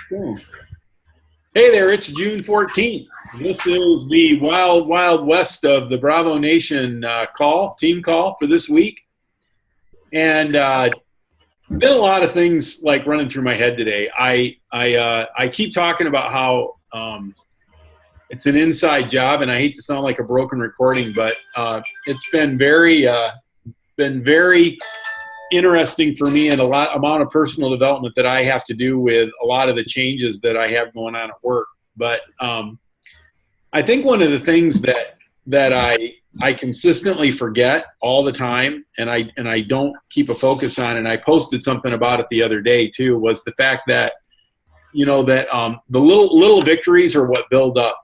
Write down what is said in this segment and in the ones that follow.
Cool. Hey there, it's June 14th. This is the wild, wild west of the Bravo Nation team call for this week. And been a lot of things like running through my head today. I keep talking about how it's an inside job, and I hate to sound like a broken recording, but it's been very interesting for me, and amount of personal development that I have to do with a lot of the changes that I have going on at work. But I think one of the things that I consistently forget all the time, and I don't keep a focus on, and I posted something about it the other day too, was the fact that the little victories are what build up.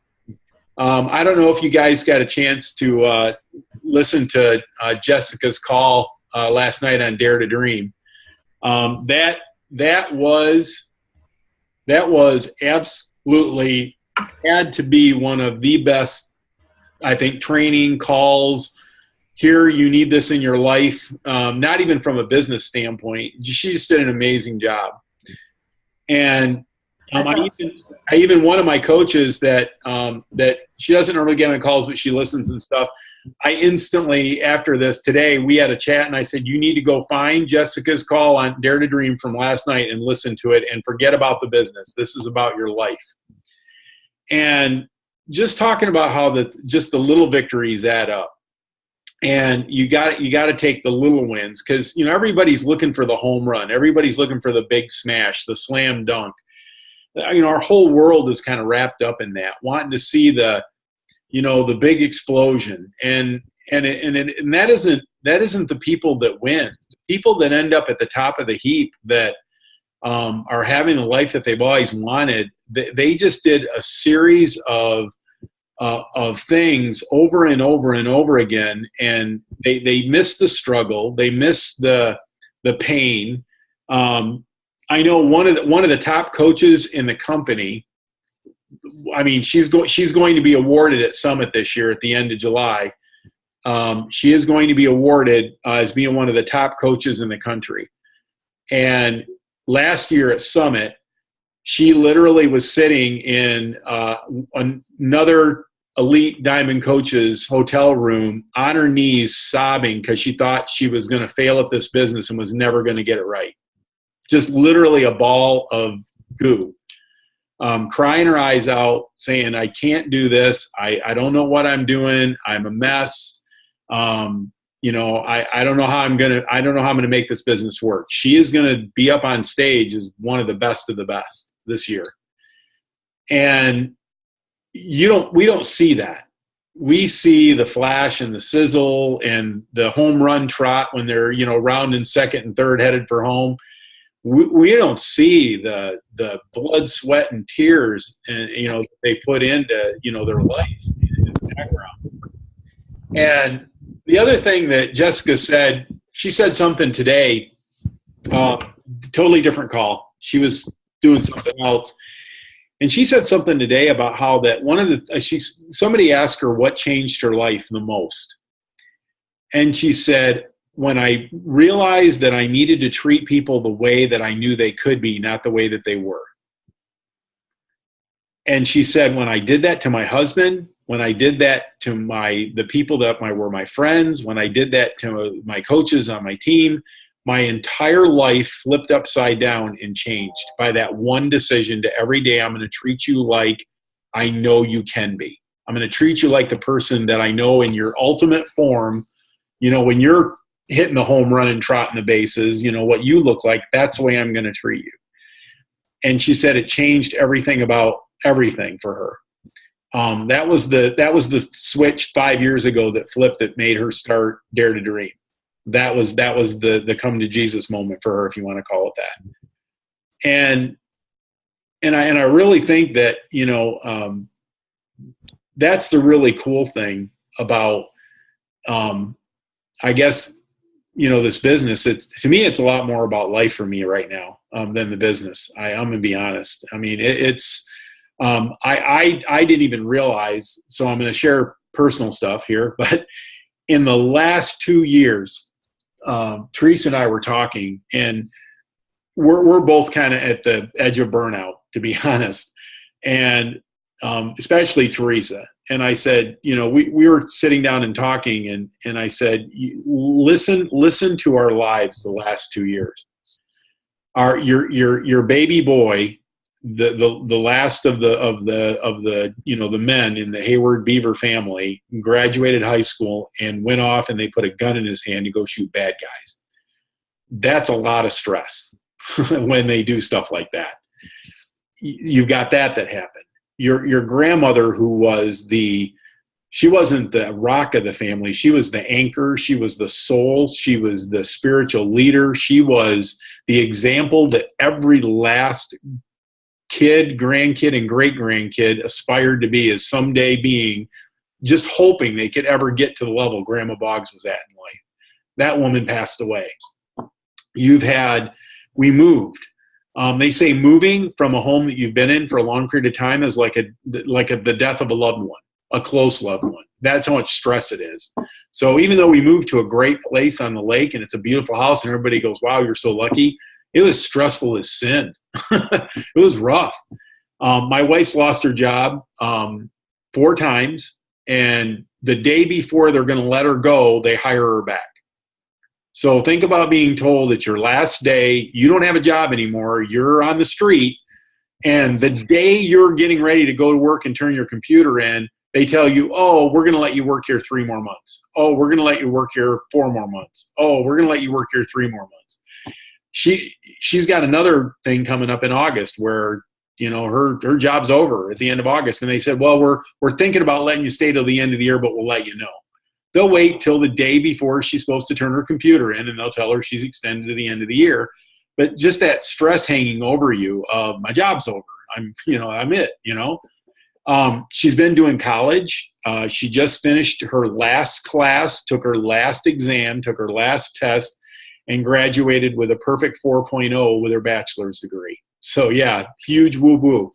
I don't know if you guys got a chance to listen to Jessica's call last night on Dare to Dream. That was absolutely had to be one of the best, I think, training calls. Here, you need this in your life. Not even from a business standpoint. She just did an amazing job. And I even one of my coaches that she doesn't normally get on calls, but she listens and stuff. I instantly, after this today, we had a chat, and I said, you need to go find Jessica's call on Dare to Dream from last night and listen to it and forget about the business. This is about your life. And just talking about how just the little victories add up. And you got to take the little wins, because everybody's looking for the home run. Everybody's looking for the big smash, the slam dunk. Our whole world is kind of wrapped up in that, wanting to see the big explosion, and that isn't the people that win. The people that end up at the top of the heap, that are having the life that they've always wanted, they just did a series of things over and over and over again, and they missed the struggle, they missed the pain. I know one of the top coaches in the company. I mean, she's going to be awarded at Summit this year at the end of July. She is going to be awarded as being one of the top coaches in the country. And last year at Summit, she literally was sitting in another elite Diamond coach's hotel room on her knees, sobbing because she thought she was going to fail at this business and was never going to get it right. Just literally a ball of goo. Crying her eyes out, saying, I can't do this. I don't know what I'm doing. I'm a mess. I don't know how I'm gonna make this business work. She is gonna be up on stage as one of the best this year. And we don't see that. We see the flash and the sizzle and the home run trot when they're, rounding second and third headed for home. We don't see the blood, sweat, and tears, and they put into their life in the background. And the other thing that Jessica said, she said something today, totally different call. She was doing something else, and she said something today about how that somebody asked her what changed her life the most, and she said, when I realized that I needed to treat people the way that I knew they could be, not the way that they were. And she said, when I did that to my husband, when I did that to the people that were my friends, when I did that to my coaches on my team, my entire life flipped upside down and changed by that one decision to every day, I'm going to treat you like I know you can be. I'm going to treat you like the person that I know in your ultimate form. When you're hitting the home run and trotting the bases, what you look like, that's the way I'm going to treat you. And she said it changed everything about everything for her. That was the switch 5 years ago that flipped, that made her start Dare to Dream. That was the come to Jesus moment for her, if you want to call it that. And I really think that, that's the really cool thing about, I guess, this business. To me, it's a lot more about life for me right now than the business. I'm going to be honest. I mean, I didn't even realize, so I'm going to share personal stuff here, but in the last 2 years, Teresa and I were talking, and we're both kind of at the edge of burnout. to be honest. And especially Teresa. And I said, you know, we were sitting down and talking, and I said, listen to our lives the last 2 years. Your baby boy, the last of the you know, the men in the Hayward Beaver family, graduated high school and went off, and they put a gun in his hand to go shoot bad guys. That's a lot of stress when they do stuff like that. You got that happened. Your grandmother, who was she wasn't the rock of the family. She was the anchor. She was the soul. She was the spiritual leader. She was the example that every last kid, grandkid, and great-grandkid aspired to be, as someday being, just hoping they could ever get to the level Grandma Boggs was at in life. That woman passed away. We moved. They say moving from a home that you've been in for a long period of time is like the death of a loved one, a close loved one. That's how much stress it is. So even though we moved to a great place on the lake and it's a beautiful house and everybody goes, wow, you're so lucky, it was stressful as sin. It was rough. My wife's lost her job 4 times, and the day before they're going to let her go, they hire her back. So think about being told that your last day, you don't have a job anymore, you're on the street, and the day you're getting ready to go to work and turn your computer in, they tell you, oh, we're going to let you work here 3 more months. Oh, we're going to let you work here 4 more months. Oh, we're going to let you work here 3 more months. She's got another thing coming up in August where, you know, her job's over at the end of August, and they said, well, we're thinking about letting you stay till the end of the year, but we'll let you know. They'll wait till the day before she's supposed to turn her computer in, and they'll tell her she's extended to the end of the year. But just that stress hanging over you of, my job's over. I'm it, you know. She's been doing college. She just finished her last class, took her last exam, took her last test, and graduated with a perfect 4.0 with her bachelor's degree. So yeah, huge woo-woo.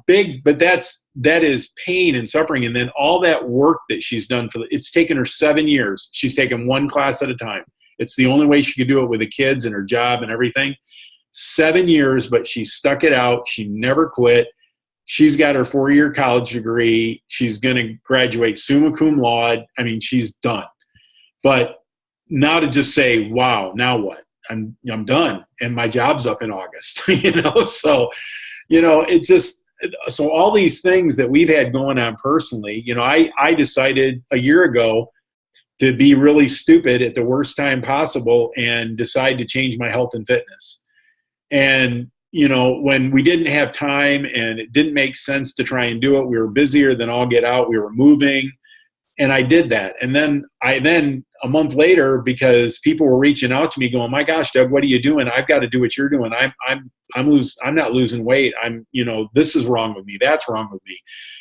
Big, but that is pain and suffering. And then all that work that she's done it's taken her 7 years. She's taken 1 class at a time. It's the only way she could do it with the kids and her job and everything. 7 years, but she stuck it out. She never quit. She's got her 4-year college degree. She's going to graduate summa cum laude. I mean, she's done. But now to just say, wow, now what? I'm done. And my job's up in August, you know? So, you know, it's just, so all these things that we've had going on personally, you know, I decided a year ago to be really stupid at the worst time possible and decide to change my health and fitness. And, you know, when we didn't have time and it didn't make sense to try and do it, we were busier than all get out. We were moving, and I did that. And then a month later, because people were reaching out to me going, my gosh, Doug, what are you doing? I've got to do what you're doing. I'm not losing weight. You know, this is wrong with me. That's wrong with me.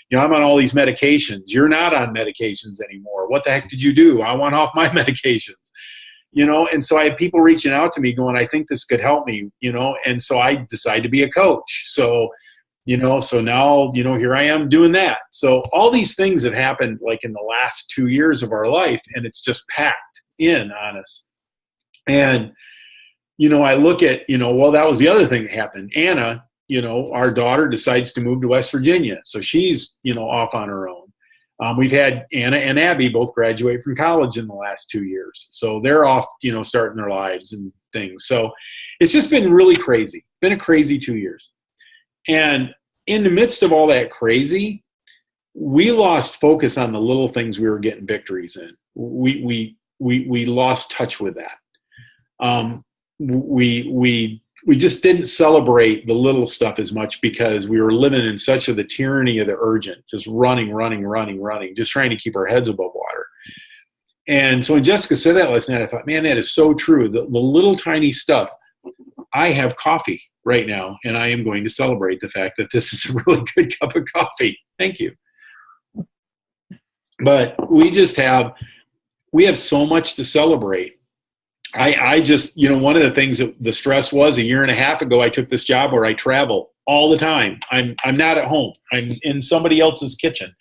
You know, I'm on all these medications. You're not on medications anymore. What the heck did you do? I want off my medications. You know, and so I had people reaching out to me going, I think this could help me, you know, and so I decided to be a coach. So, you know, so now, you know, here I am doing that. So all these things have happened like in the last 2 years of our life, and it's just packed in on us. And, you know, I look at, you know, well, that was the other thing that happened. Anna, you know, our daughter decides to move to West Virginia. So she's, you know, off on her own. We've had Anna and Abby both graduate from college in the last 2 years. So they're off, you know, starting their lives and things. So it's just been really crazy. Been a crazy 2 years. And in the midst of all that crazy, we lost focus on the little things we were getting victories in. We lost touch with that. We just didn't celebrate the little stuff as much because we were living in such the tyranny of the urgent, just running, just trying to keep our heads above water. And so when Jessica said that last night, I thought, man, that is so true. The little tiny stuff. I have coffee right now, and I am going to celebrate the fact that this is a really good cup of coffee. Thank you. But we have so much to celebrate. I just, you know, one of the things that the stress was a year and a half ago, I took this job where I travel all the time. I'm not at home. I'm in somebody else's kitchen.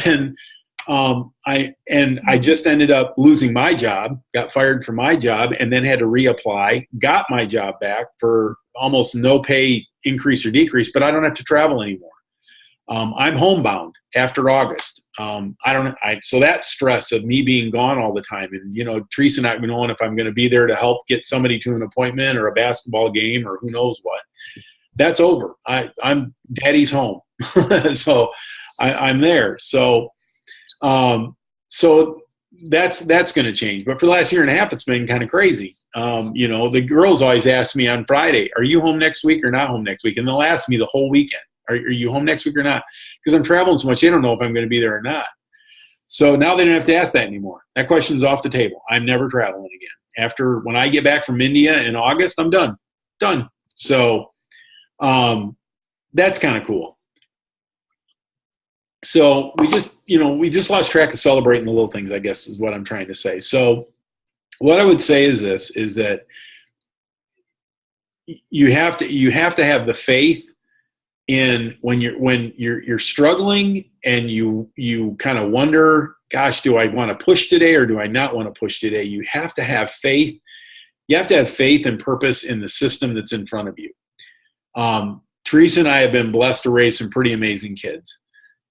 And I just ended up losing my job, got fired from my job, and then had to reapply, got my job back for almost no pay increase or decrease, but I don't have to travel anymore. I'm homebound after August. So that stress of me being gone all the time, and Teresa not knowing if I'm going to be there to help get somebody to an appointment or a basketball game or who knows what, that's over. I'm daddy's home. So I'm there. So that's going to change. But for the last year and a half, it's been kind of crazy. The girls always ask me on Friday, are you home next week or not home next week? And they'll ask me the whole weekend, are you home next week or not? Because I'm traveling so much, they don't know if I'm going to be there or not. So now they don't have to ask that anymore. That question's off the table. I'm never traveling again. When I get back from India in August, I'm done. So that's kind of cool. So we just lost track of celebrating the little things, I guess, is what I'm trying to say. So what I would say is this, is that you have to have the faith in when you're struggling and you kind of wonder, gosh, do I want to push today or do I not want to push today? You have to have faith. You have to have faith and purpose in the system that's in front of you. Teresa and I have been blessed to raise some pretty amazing kids.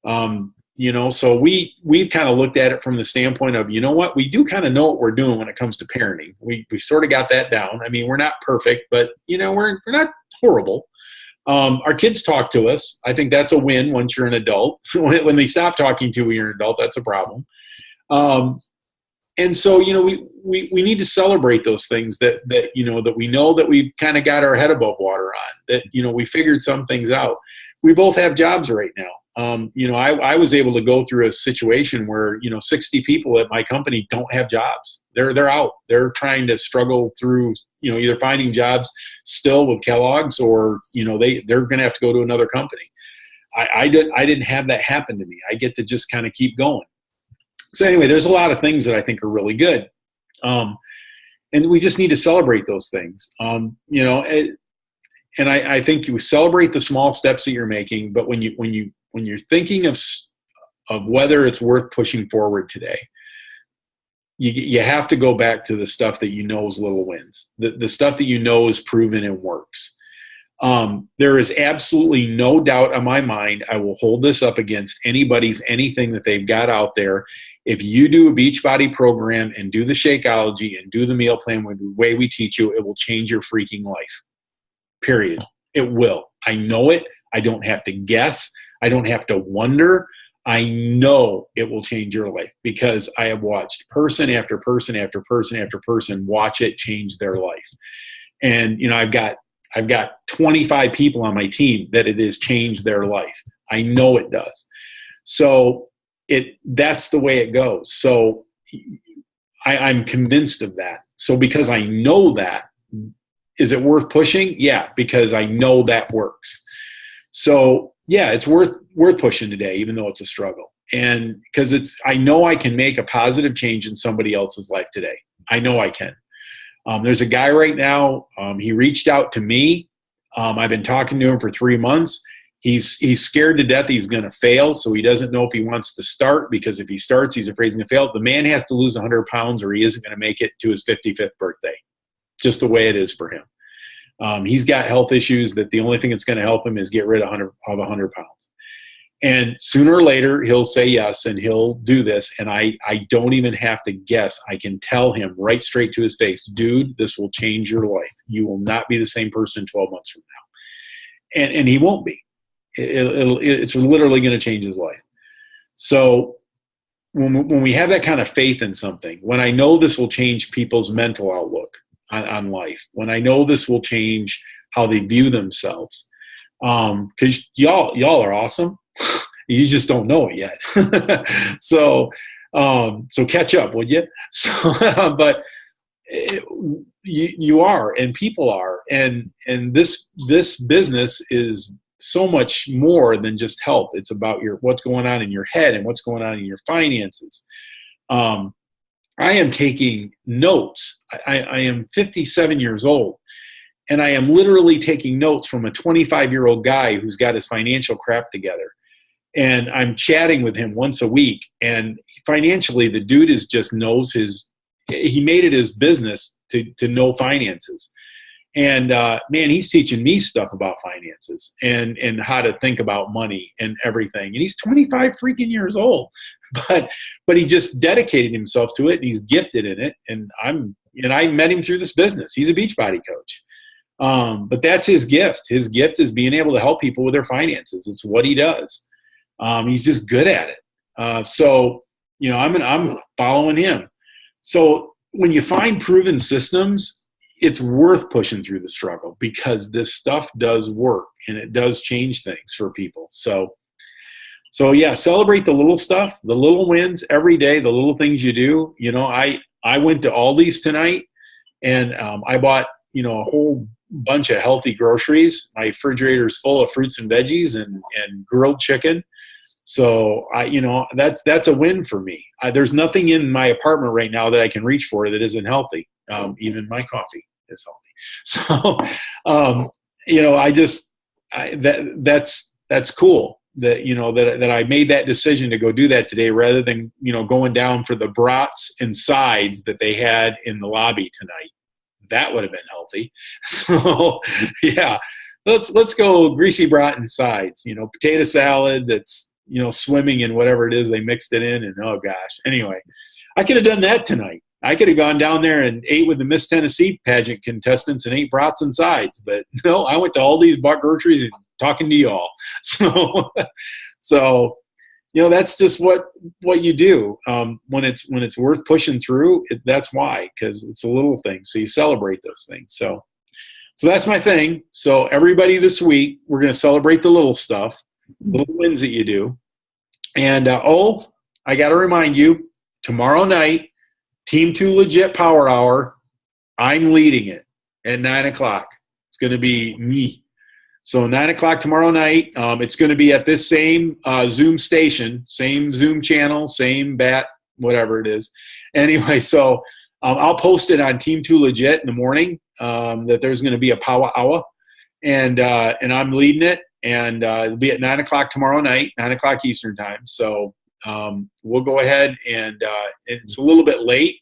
So we've kind of looked at it from the standpoint of, what, we do kind of know what we're doing when it comes to parenting. We sort of got that down. I mean, we're not perfect, but we're not horrible. Our kids talk to us. I think that's a win once you're an adult. When they stop talking to you when you're an adult, that's a problem. And so, we need to celebrate those things that we know that we've kind of got our head above water on, that, we figured some things out. We both have jobs right now. I was able to go through a situation where, 60 people at my company don't have jobs. They're out. They're trying to struggle through, either finding jobs still with Kellogg's or, they're going to have to go to another company. I didn't have that happen to me. I get to just kind of keep going. So anyway, there's a lot of things that I think are really good. And we just need to celebrate those things. And I think you celebrate the small steps that you're making, but when you're thinking of whether it's worth pushing forward today, you have to go back to the stuff that is little wins, the stuff that is proven and works. There is absolutely no doubt on my mind, I will hold this up against anything that they've got out there. If you do a Beachbody program and do the Shakeology and do the meal plan with the way we teach you, it will change your freaking life. Period. It will. I know it. I don't have to guess. I don't have to wonder. I know it will change your life because I have watched person after person after person after person watch it change their life. And, I've got 25 people on my team that it has changed their life. I know it does. So that's the way it goes. So I'm convinced of that. So because I know that, is it worth pushing? Yeah, because I know that works. So yeah, it's worth pushing today, even though it's a struggle. And because I know I can make a positive change in somebody else's life today. I know I can. There's a guy right now, he reached out to me. I've been talking to him for 3 months. He's scared to death he's going to fail, so he doesn't know if he wants to start, because if he starts, he's afraid he's going to fail. The man has to lose 100 pounds or he isn't going to make it to his 55th birthday. Just the way it is for him. He's got health issues that the only thing that's going to help him is get rid of 100 pounds. And sooner or later, he'll say yes, and he'll do this. And I don't even have to guess. I can tell him right straight to his face, dude, this will change your life. You will not be the same person 12 months from now. And he won't be. It's literally going to change his life. So when we have that kind of faith in something, when I know this will change people's mental outlook on life, when I know this will change how they view themselves, because y'all are awesome. You just don't know it yet. So catch up, would you? But you are, and people are, and this business is so much more than just health. It's about what's going on in your head and what's going on in your finances. I am taking notes. I am 57 years old, and I am literally taking notes from a 25-year-old guy who's got his financial crap together. and I'm chatting with him once a week. And financially, the dude he made it his business to know finances. And man, he's teaching me stuff about finances and how to think about money and everything. And he's 25 freaking years old, but he just dedicated himself to it, and he's gifted in it. And I met him through this business. He's a Beachbody coach. But that's his gift. His gift is being able to help people with their finances. It's what he does. He's just good at it. So, I'm following him. So when you find proven systems, it's worth pushing through the struggle, because this stuff does work and it does change things for people. So yeah, celebrate the little stuff, the little wins every day, the little things you do. I went to Aldi's tonight, and I bought, a whole bunch of healthy groceries. My refrigerator is full of fruits and veggies and grilled chicken. So that's a win for me. There's nothing in my apartment right now that I can reach for that isn't healthy. Even my coffee is healthy. So, that's cool that I made that decision to go do that today, rather than, going down for the brats and sides that they had in the lobby tonight. That would have been healthy. So yeah, let's go greasy brat and sides, potato salad that's, swimming in whatever it is they mixed it in. And oh gosh, anyway, I could have done that tonight. I could have gone down there and ate with the Miss Tennessee pageant contestants and ate brats and sides. But no, I went to all these bought groceries and talking to y'all. So, that's just what you do. When it's worth pushing through, that's why, because it's a little thing. So you celebrate those things. So that's my thing. So everybody this week, we're going to celebrate the little stuff, little wins that you do. And, I got to remind you, tomorrow night, Team 2 Legit Power Hour, I'm leading it at 9 o'clock. It's going to be me. So 9 o'clock tomorrow night. It's going to be at this same Zoom station, same Zoom channel, same bat, whatever it is. Anyway, so I'll post it on Team 2 Legit in the morning that there's going to be a power hour, and I'm leading it, and it'll be at 9 o'clock tomorrow night, 9 o'clock Eastern time. So we'll go ahead, and it's a little bit late.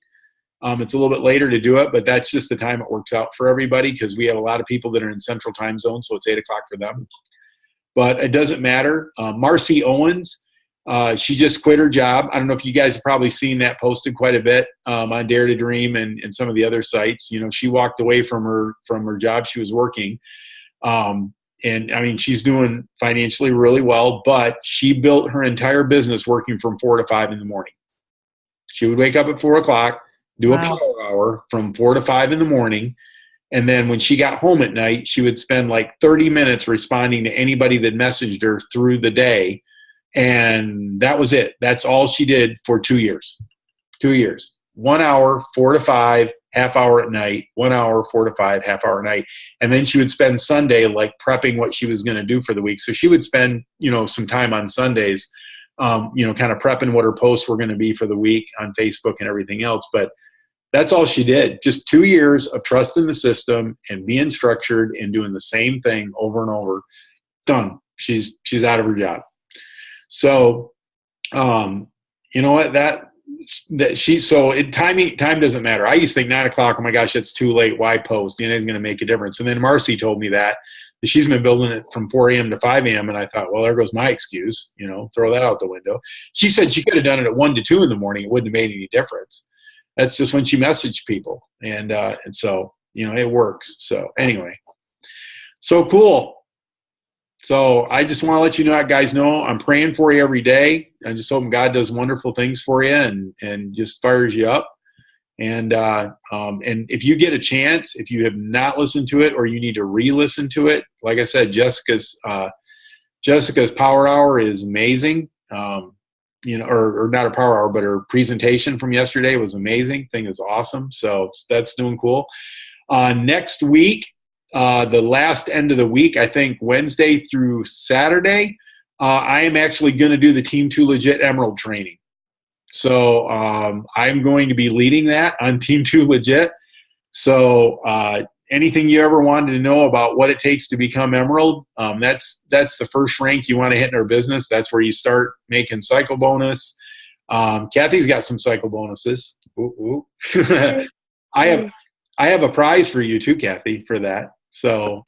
It's a little bit later to do it, but that's just the time it works out for everybody, because we have a lot of people that are in Central Time Zone, so it's 8 o'clock for them. But it doesn't matter. Marcy Owens, she just quit her job. I don't know if you guys have probably seen that posted quite a bit on Dare to Dream and some of the other sites. She walked away from her job she was working. And I mean, she's doing financially really well, but she built her entire business working from 4 to 5 in the morning. She would wake up at 4 o'clock, do a power hour from 4 to 5 in the morning. And then when she got home at night, she would spend like 30 minutes responding to anybody that messaged her through the day. And that was it. That's all she did for 2 years. 2 years. 1 hour, 4 to 5, half hour at night, 1 hour, 4 to 5, half hour at night. And then she would spend Sunday like prepping what she was going to do for the week. So she would spend, some time on Sundays, kind of prepping what her posts were going to be for the week on Facebook and everything else. But that's all she did. Just 2 years of trusting the system and being structured and doing the same thing over and over. Done. She's out of her job. So, you know what, time doesn't matter. I used to think 9 o'clock, oh my gosh, it's too late. Why post? It's going to make a difference. And then Marcy told me that she's been building it from 4 a.m. to 5 a.m. And I thought, well, there goes my excuse, throw that out the window. She said she could have done it at 1 to 2 in the morning. It wouldn't have made any difference. That's just when she messaged people. And so, it works. So anyway, so cool. So I just want to let you guys know, I'm praying for you every day. I just hope God does wonderful things for you and just fires you up. And if you get a chance, if you have not listened to it or you need to re-listen to it, like I said, Jessica's Power Hour is amazing. Or not a Power Hour, but her presentation from yesterday was amazing. Thing is awesome. So that's doing cool. Next week, the last end of the week, I think Wednesday through Saturday, I am actually going to do the Team 2 Legit Emerald training. So I'm going to be leading that on Team 2 Legit. So anything you ever wanted to know about what it takes to become Emerald, that's the first rank you want to hit in our business. That's where you start making cycle bonus. Kathy's got some cycle bonuses. Ooh, ooh. I have a prize for you too, Kathy, for that. So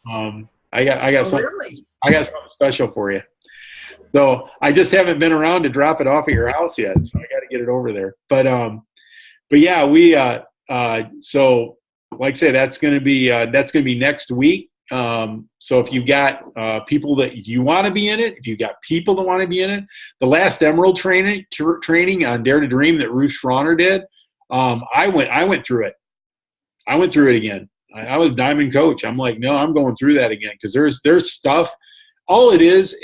I got something. Really? I got something special for you. So I just haven't been around to drop it off at your house yet, so I got to get it over there. But yeah, we so like I say, that's going to be next week. So if you've got people that you want to be in it, if you've got people that want to be in it, the last Emerald training on Dare to Dream that Ruth Schroner did, I went through it. I went through it again. I was Diamond Coach. I'm like, no, I'm going through that again because there's stuff. All it is,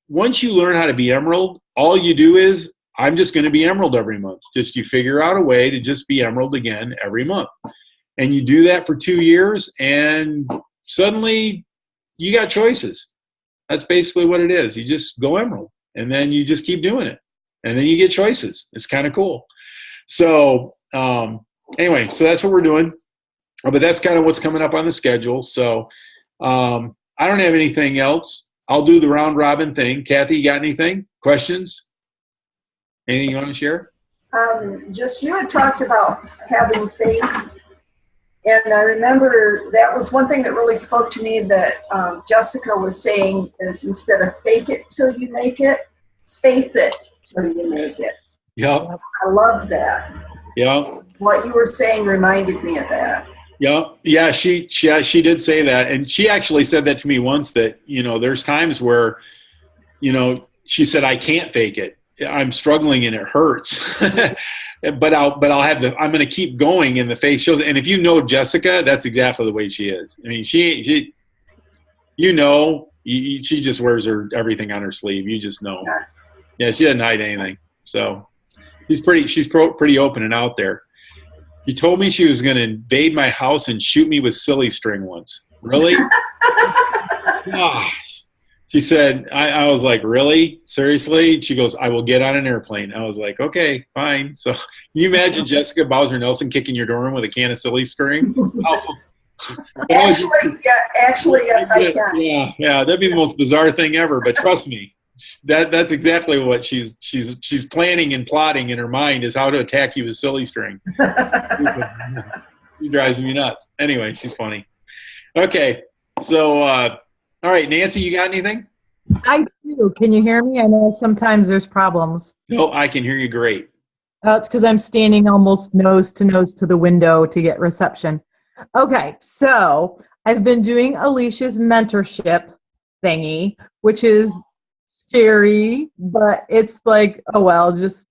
once you learn how to be Emerald, all you do is, I'm just going to be Emerald every month. Just you figure out a way to just be Emerald again every month. And you do that for 2 years, and suddenly you got choices. That's basically what it is. You just go Emerald, and then you just keep doing it. And then you get choices. It's kind of cool. So anyway, so that's what we're doing. But that's kind of what's coming up on the schedule. So I don't have anything else. I'll do the round robin thing. Kathy, you got anything? Questions? Anything you want to share? Just you had talked about having faith. And I remember that was one thing that really spoke to me that Jessica was saying is instead of fake it till you make it, faith it till you make it. Yeah. I loved that. Yeah. What you were saying reminded me of that. Yeah, she did say that, and she actually said that to me once. That there's times where, she said I can't fake it. I'm struggling and it hurts, but I'm going to keep going, and the face shows. And if you know Jessica, that's exactly the way she is. I mean, she just wears everything on her sleeve. You just know. Yeah, she doesn't hide anything. So she's pretty open and out there. She told me she was going to invade my house and shoot me with silly string once. Really? Gosh. She said, I was like, really? Seriously? She goes, I will get on an airplane. I was like, okay, fine. So can you imagine Jessica Bowser Nelson kicking your door in with a can of silly string? Actually, yes, I can. Yeah, that'd be the most bizarre thing ever. But trust me, that's exactly what she's planning and plotting in her mind is how to attack you with silly string. She drives me nuts. Anyway, she's funny. Okay, so all right, Nancy, you got anything? I do. Can you hear me? I know sometimes there's problems. No, I can hear you great. It's because I'm standing almost nose to the window to get reception. Okay, so I've been doing Alicia's mentorship thingy, which is scary, but it's like, oh well, just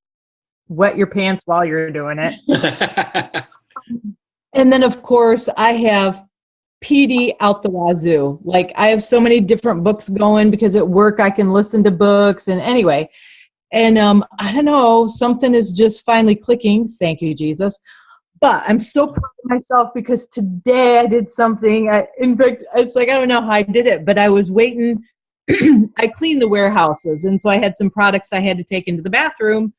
wet your pants while you're doing it. And then of course I have PD out the wazoo. Like I have so many different books going because at work I can listen to books and anyway. And I don't know, something is just finally clicking. Thank you, Jesus. But I'm so proud of myself because today I did something. In fact, it's like, I don't know how I did it, but I was waiting. I cleaned the warehouses, and so I had some products I had to take into the bathroom,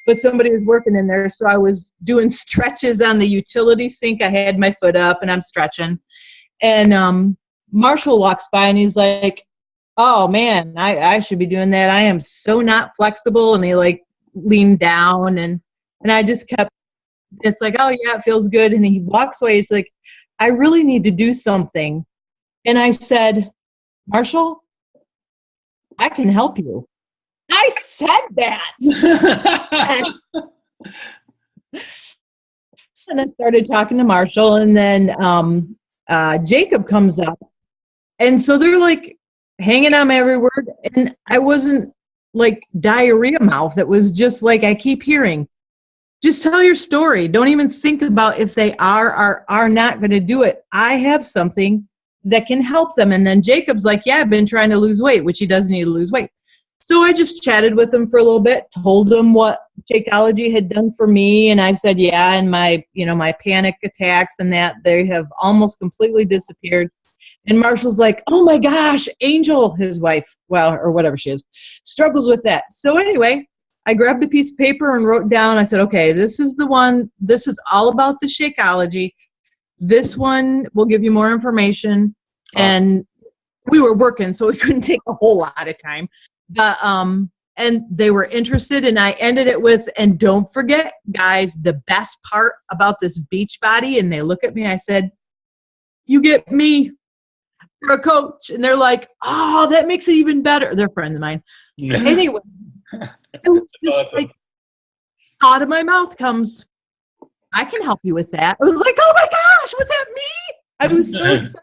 but somebody was working in there, so I was doing stretches on the utility sink. I had my foot up, and I'm stretching. And Marshall walks by, and he's like, oh, man, I should be doing that. I am so not flexible. And he, like, leaned down, and I just kept, it's like, oh, yeah, it feels good. And he walks away. He's like, I really need to do something. And I said, Marshall, I can help you. I said that. And I started talking to Marshall, and then Jacob comes up. And so they're like hanging on my every word. And I wasn't like diarrhea mouth. It was just like, I keep hearing, just tell your story. Don't even think about if they are not going to do it. I have something that can help them. And then Jacob's like, yeah, I've been trying to lose weight, which he does need to lose weight. So I just chatted with him for a little bit, told him what Shakeology had done for me. And I said, yeah, and my panic attacks and that, they have almost completely disappeared. And Marshall's like, oh my gosh, Angel, his wife, well, or whatever she is, struggles with that. So anyway, I grabbed a piece of paper and wrote down, I said, okay, this is the one, this is all about the Shakeology. This one will give you more information. And we were working, so it couldn't take a whole lot of time. But and they were interested, and I ended it with, and don't forget, guys, the best part about this Beachbody. And they look at me, I said, you get me for a coach. And they're like, oh, that makes it even better. They're friends of mine. Anyway, it was just like, out of my mouth comes, I can help you with that. I was like, oh my gosh, was that me? I was so excited.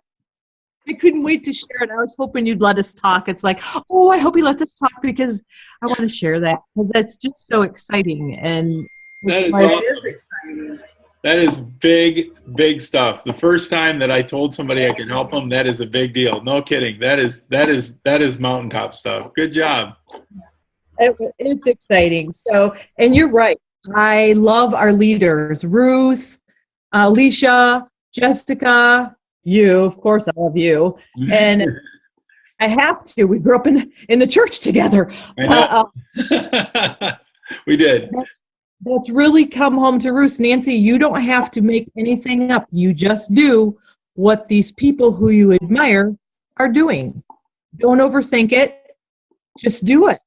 I couldn't wait to share it. I was hoping you'd let us talk. It's like, oh, I hope he lets us talk because I want to share that, because that's just so exciting. And that is, like, it is exciting. That is big, big stuff. The first time that I told somebody I can help them, that is a big deal. No kidding. That is mountaintop stuff. Good job. It's exciting. So, and you're right. I love our leaders, Ruth, Alicia, Jessica, you, of course, I love you. And I have to. We grew up in the church together. We did. That's really come home to roost. Nancy, you don't have to make anything up. You just do what these people who you admire are doing. Don't overthink it. Just do it.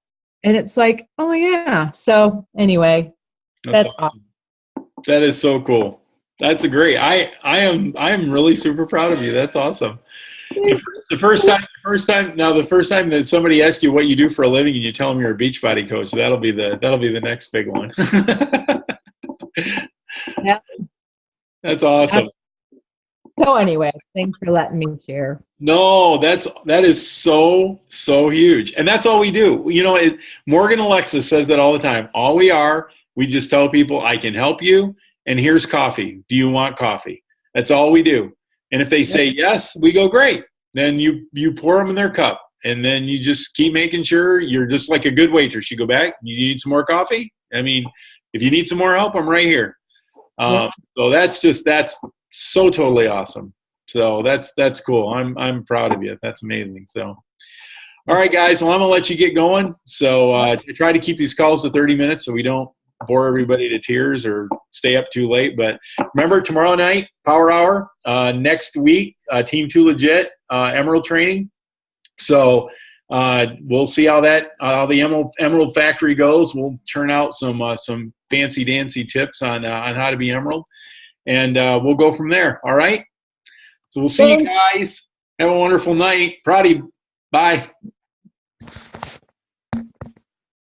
And it's like, oh, yeah. So anyway, that's awesome. That is so cool. That's a great. I am really super proud of you. That's awesome. The first time that somebody asks you what you do for a living and you tell them you're a Beachbody coach, that'll be the next big one. Yeah. That's awesome. So anyway, thanks for letting me share. No, that is so huge, and that's all we do. You know, Morgan Alexis says that all the time. All we just tell people, I can help you. And here's coffee. Do you want coffee? That's all we do. And if they say yes, we go, great. Then you pour them in their cup. And then you just keep making sure you're just like a good waitress. You go back, you need some more coffee? I mean, if you need some more help, I'm right here. So that's so totally awesome. So that's cool. I'm proud of you. That's amazing. So, all right, guys. Well, I'm going to let you get going. So try to keep these calls to 30 minutes so we don't bore everybody to tears or stay up too late. But remember, tomorrow night, Power Hour. Next week, Team 2 Legit, Emerald training. So we'll see how the Emerald Factory goes. We'll turn out some fancy dancy tips on how to be Emerald, and we'll go from there. All right. So we'll see you guys. Have a wonderful night. Proud of you. Bye.